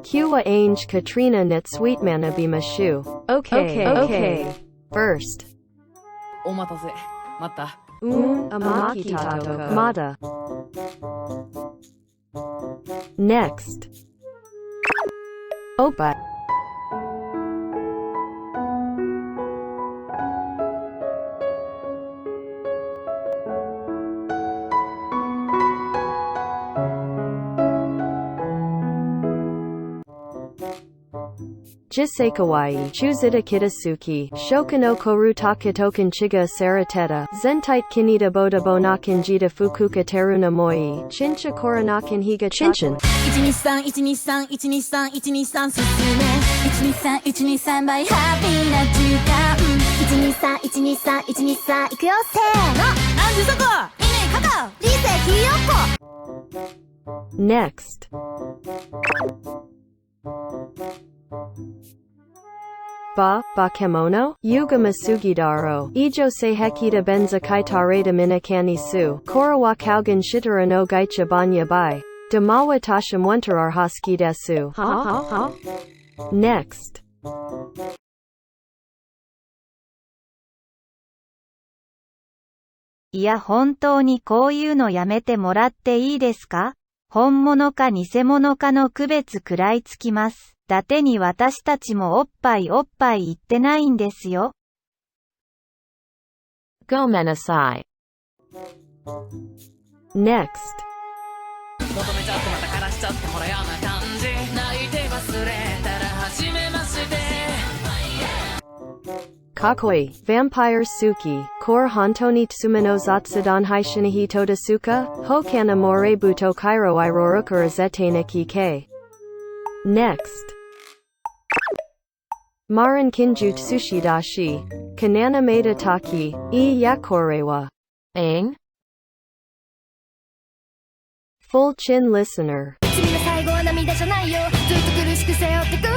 Kiwa Ange Katrina Nit Sweetmana Bimashu. Okay. First. お待たせ。待った。Amakitato Mata. Next. Opa. Jisei kawaii, chuzita kitasuki, shokano koru takatoken chiga sarateta, zentait kinita boda bonakan jita fukuka teruna moi, chincha koranakan higa chinchin. 123123123123123進め123倍ハッピーな時間123123123いくよせーのアンジュそこいいね肩リセひよっこ Next. Bakemono, Yuga Masugidaro, Ijo Seihekita Benza Kaitareta Minakani Su, Korawa Kaugan Shitara no Gaicha Banya Bai, Damawa Tasham Wenterar Haskidesu. Next. いや本当にこういうのやめてもらっていいですか？本物か偽物かの区別くらいつきます。だてに私たちもおっぱい言ってないんですよ。ごめんなさい。Next. 求めちゃってまたからしちゃってほらやな感じ泣いて忘れたら初めまして Kakoi, Vampire Suki, Kor Hontoni Tsumino Zatsudan Haishinihi Todasuka, Hokana More Buto Kairo Irorukura Zetena Kike. Next. Marin Kinju Tsushidashi, Kanana Maida Taki, Yakorewa. Ang? Full Chin Listener. 君の最後は涙じゃないよずっと苦しく背負ってくんだ